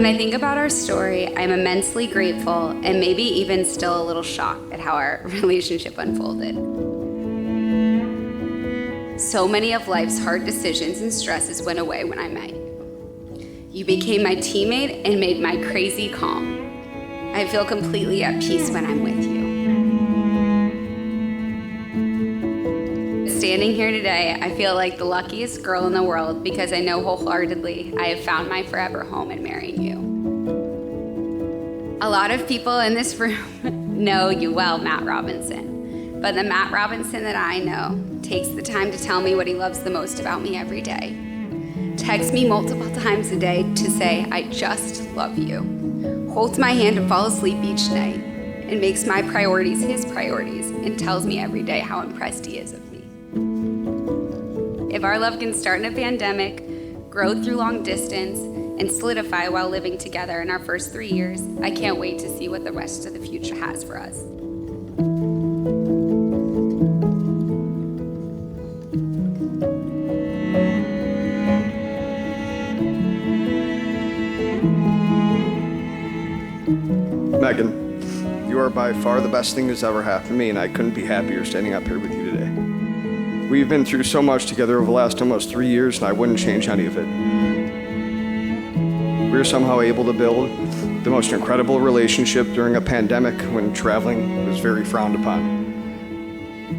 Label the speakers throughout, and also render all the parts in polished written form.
Speaker 1: When I think about our story, I'm immensely grateful and maybe even still a little shocked at how our relationship unfolded. So many of life's hard decisions and stresses went away when I met you. You became my teammate and made my crazy calm. I feel completely at peace when I'm with you. Standing here today, I feel like the luckiest girl in the world because I know wholeheartedly I have found my forever home in marrying you. A lot of people in this room know you well, Matt Robinson, but the Matt Robinson that I know takes the time to tell me what he loves the most about me every day. Texts me multiple times a day to say, I just love you. Holds my hand to fall asleep each night and makes my priorities his priorities and tells me every day how impressed he is of me. If our love can start in a pandemic, grow through long distance, and solidify while living together in our first 3 years, I can't wait to see what the rest of the future has for us.
Speaker 2: Megan, you are by far the best thing that's ever happened to me, and I couldn't be happier standing up here with you today. We've been through so much together over the last almost 3 years, and I wouldn't change any of it. We were somehow able to build the most incredible relationship during a pandemic when traveling was very frowned upon.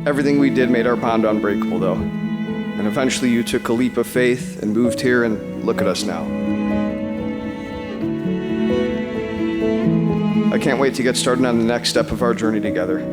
Speaker 2: Everything we did made our bond unbreakable, though. And eventually you took a leap of faith and moved here, and look at us now. I can't wait to get started on the next step of our journey together.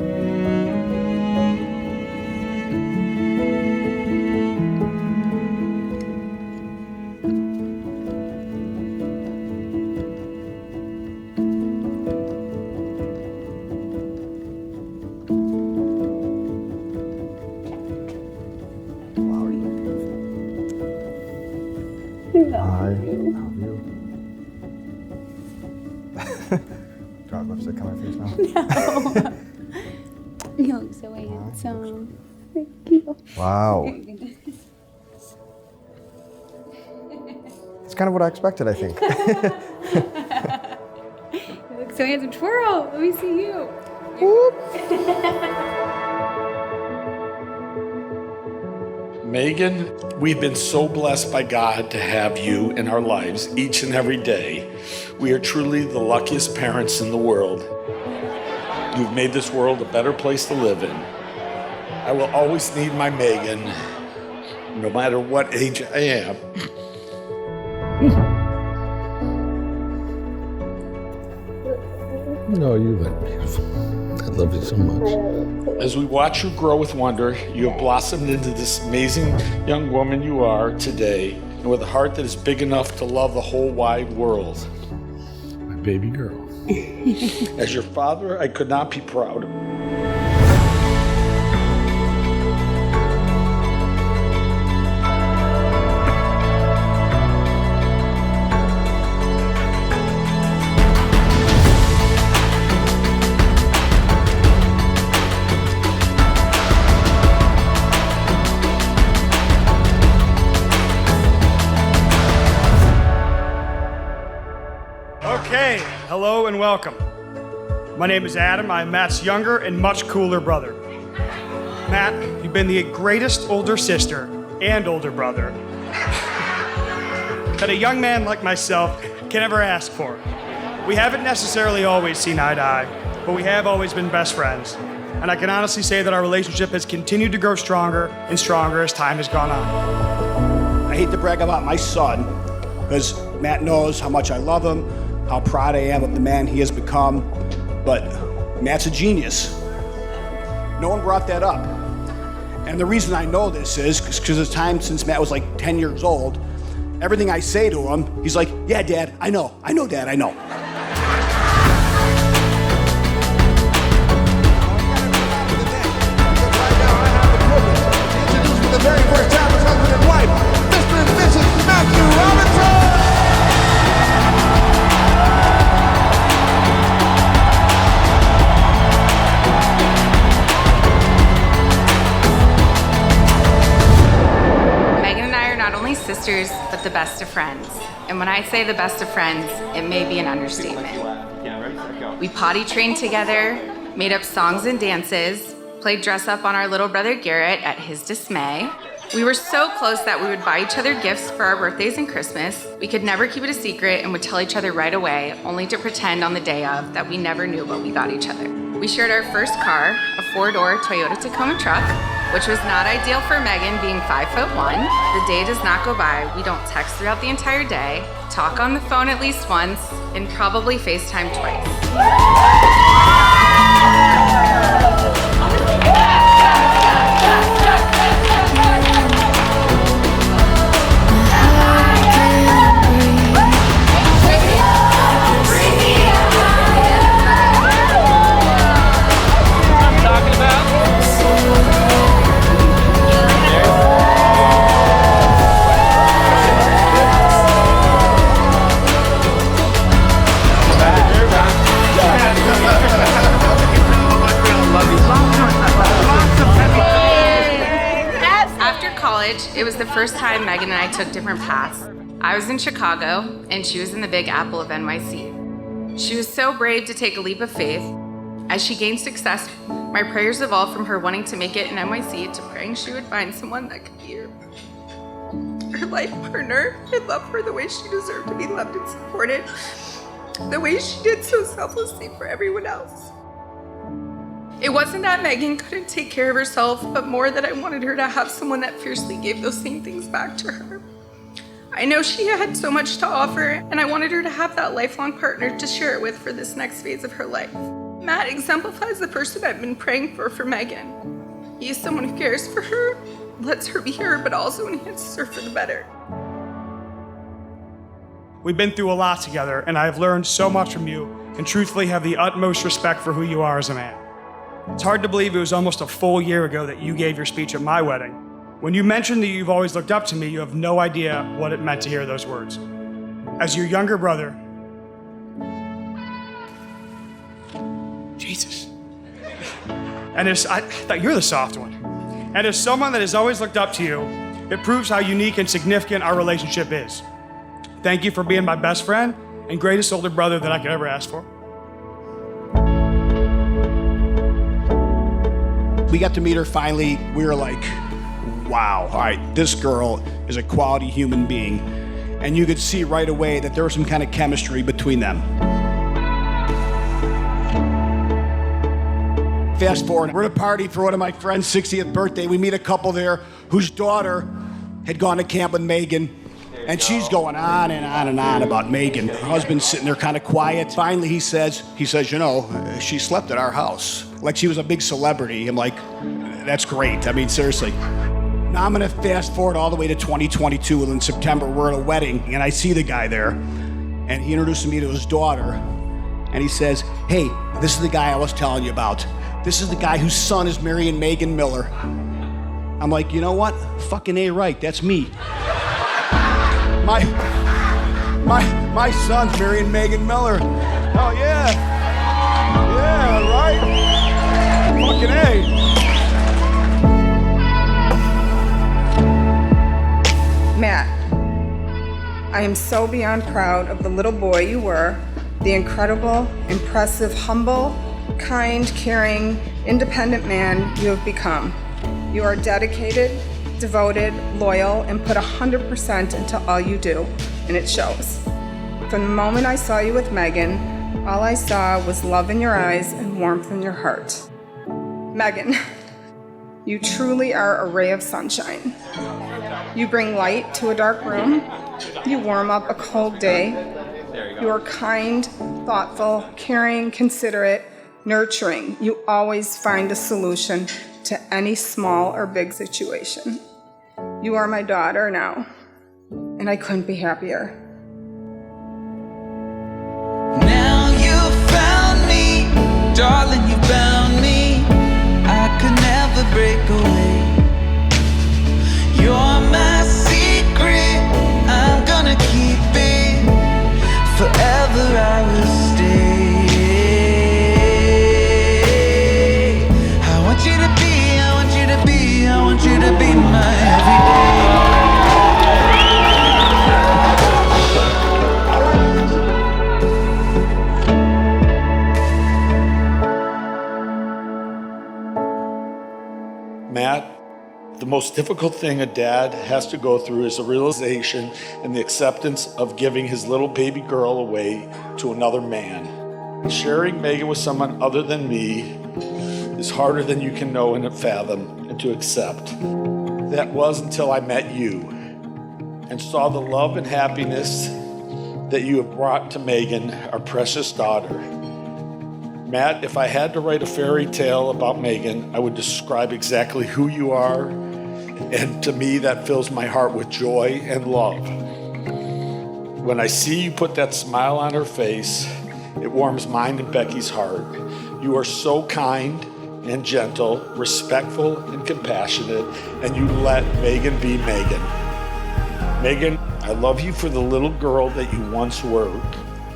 Speaker 3: Do I have lipstick on my face now?
Speaker 1: No. You look so handsome. Thank you.
Speaker 3: Wow. It's kind of what I expected, I think.
Speaker 1: You look so handsome. Twirl. Let me see you.
Speaker 4: Megan, we've been so blessed by God to have you in our lives each and every day. We are truly the luckiest parents in the world. You've made this world a better place to live in. I will always need my Megan, no matter what age I am.
Speaker 5: No, you look beautiful. I love you so much.
Speaker 4: As we watch you grow with wonder, you have blossomed into this amazing young woman you are today, and with a heart that is big enough to love the whole wide world.
Speaker 5: My baby girl.
Speaker 4: As your father, I could not be prouder.
Speaker 6: Okay, hello and welcome. My name is Adam. I'm Matt's younger and much cooler brother. Matt, you've been the greatest older sister and older brother that a young man like myself can ever ask for. We haven't necessarily always seen eye to eye, but we have always been best friends. And I can honestly say that our relationship has continued to grow stronger and stronger as time has gone on.
Speaker 7: I hate to brag about my son, because Matt knows how much I love him, how proud I am of the man he has become, but Matt's a genius. No one brought that up. And the reason I know this is because the time since Matt was like 10 years old, everything I say to him, he's like, yeah, Dad, I know, Dad, I know.
Speaker 8: The very first time as husband and wife, Mr. and Mrs. Matthew Robinson!
Speaker 9: sisters, but the best of friends. And when I say the best of friends, it may be an understatement. We potty trained together, made up songs and dances, played dress up on our little brother Garrett at his dismay. We were so close that we would buy each other gifts for our birthdays and Christmas. We could never keep it a secret and would tell each other right away, only to pretend on the day of that we never knew what we got each other. We shared our first car, a 4-door Toyota Tacoma truck, which was not ideal for Megan being 5'1". The day does not go by, we don't text throughout the entire day, talk on the phone at least once, and probably FaceTime twice. It was the first time Megan and I took different paths. I was in Chicago, and she was in the Big Apple of NYC. She was so brave to take a leap of faith. As she gained success, my prayers evolved from her wanting to make it in NYC to praying she would find someone that could be her life partner and love her the way she deserved to be loved and supported, the way she did so selflessly for everyone else. It wasn't that Megan couldn't take care of herself, but more that I wanted her to have someone that fiercely gave those same things back to her. I know she had so much to offer, and I wanted her to have that lifelong partner to share it with for this next phase of her life. Matt exemplifies the person I've been praying for Megan. He is someone who cares for her, lets her be her, but also enhances her for the better.
Speaker 6: We've been through a lot together, and I have learned so much from you, and truthfully have the utmost respect for who you are as a man. It's hard to believe it was almost a full year ago that you gave your speech at my wedding. When you mentioned that you've always looked up to me, you have no idea what it meant to hear those words. As your younger brother, Jesus. And I thought you're the soft one. And as someone that has always looked up to you, it proves how unique and significant our relationship is. Thank you for being my best friend and greatest older brother that I could ever ask for.
Speaker 7: We got to meet her finally. We were like, wow, all right, this girl is a quality human being. And you could see right away that there was some kind of chemistry between them. Fast forward, we're at a party for one of my friend's 60th birthday. We meet a couple there whose daughter had gone to camp with Megan. And she's going on and on and on about Megan. Her husband's sitting there kind of quiet. Finally, he says, you know, she slept at our house. Like she was a big celebrity. I'm like, that's great. I mean, seriously. Now I'm gonna fast forward all the way to 2022, and in September, we're at a wedding, and I see the guy there, and he introduced me to his daughter, and he says, hey, this is the guy I was telling you about. This is the guy whose son is marrying Megan Miller. I'm like, you know what? Fucking A right, that's me. My son's marrying Megan Miller. Oh yeah. Yeah, right? Fucking A.
Speaker 10: Matt, I am so beyond proud of the little boy you were, the incredible, impressive, humble, kind, caring, independent man you have become. You are dedicated, devoted, loyal, and put 100% into all you do, and it shows. From the moment I saw you with Megan, all I saw was love in your eyes and warmth in your heart. Megan, you truly are a ray of sunshine. You bring light to a dark room. You warm up a cold day. You are kind, thoughtful, caring, considerate, nurturing. You always find a solution to any small or big situation. You are my daughter now, and I couldn't be happier.
Speaker 11: Now you found me, darling, you found me. I could never break away. You're my secret, I'm gonna keep it. Forever I will stay. I want you to be, I want you to be, I want you to be my everyday.
Speaker 4: the most difficult thing a dad has to go through is the realization and the acceptance of giving his little baby girl away to another man. Sharing Megan with someone other than me is harder than you can know and fathom and to accept. That was until I met you and saw the love and happiness that you have brought to Megan, our precious daughter. Matt, if I had to write a fairy tale about Megan, I would describe exactly who you are, and to me that fills my heart with joy and love. When I see you put that smile on her face, it warms mine and Becky's heart. You are so kind and gentle, respectful and compassionate, and you let Megan be Megan. Megan, I love you for the little girl that you once were,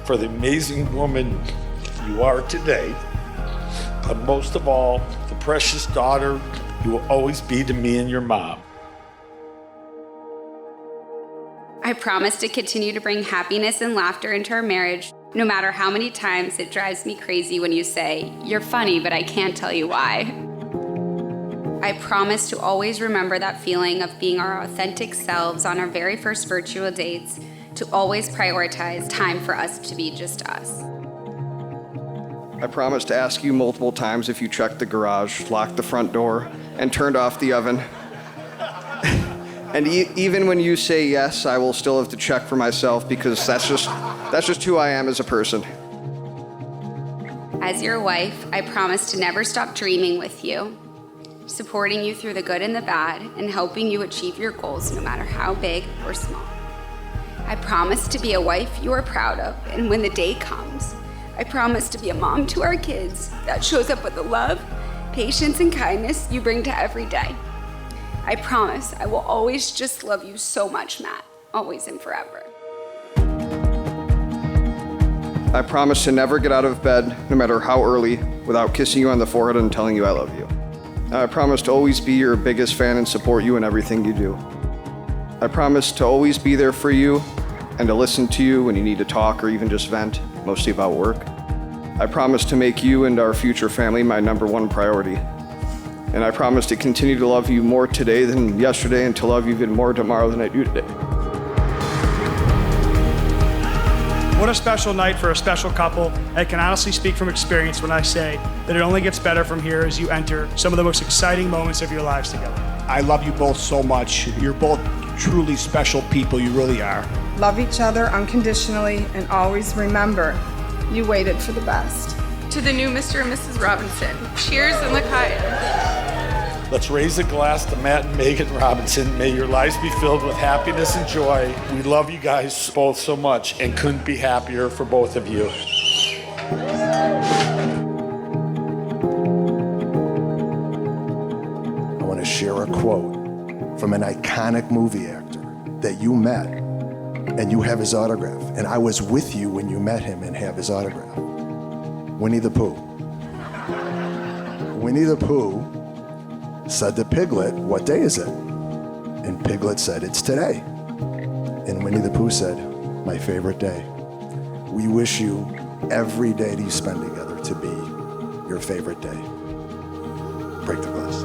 Speaker 4: for the amazing woman you are today, but most of all, the precious daughter you will always be to me and your mom.
Speaker 1: I promise to continue to bring happiness and laughter into our marriage, no matter how many times it drives me crazy when you say, "You're funny, but I can't tell you why." I promise to always remember that feeling of being our authentic selves on our very first virtual dates, to always prioritize time for us to be just us.
Speaker 2: I promise to ask you multiple times if you checked the garage, locked the front door, and turned off the oven. And even when you say yes, I will still have to check for myself, because that's just who I am as a person.
Speaker 1: As your wife, I promise to never stop dreaming with you, supporting you through the good and the bad, and helping you achieve your goals no matter how big or small. I promise to be a wife you are proud of, and when the day comes, I promise to be a mom to our kids that shows up with the love, patience, and kindness you bring to every day. I promise I will always just love you so much, Matt, always and forever.
Speaker 2: I promise to never get out of bed, no matter how early, without kissing you on the forehead and telling you I love you. I promise to always be your biggest fan and support you in everything you do. I promise to always be there for you and to listen to you when you need to talk or even just vent, mostly about work. I promise to make you and our future family my #1 priority. And I promise to continue to love you more today than yesterday, and to love you even more tomorrow than I do today.
Speaker 6: What a special night for a special couple. I can honestly speak from experience when I say that it only gets better from here as you enter some of the most exciting moments of your lives together.
Speaker 7: I love you both so much. You're both truly special people, you really are.
Speaker 10: Love each other unconditionally, and always remember, you waited for the best.
Speaker 9: To the new Mr. and Mrs. Robinson, cheers and l'chaim.
Speaker 4: Let's raise a glass to Matt and Megan Robinson. May your lives be filled with happiness and joy. We love you guys both so much and couldn't be happier for both of you.
Speaker 12: I want to share a quote from an iconic movie actor that you met, and you have his autograph. And I was with you when you met him and have his autograph. Winnie the Pooh. Winnie the Pooh said to Piglet, "What day is it?" And Piglet said, "It's today." And Winnie the Pooh said, "My favorite day." We wish you every day that you spend together to be your favorite day. Break the glass.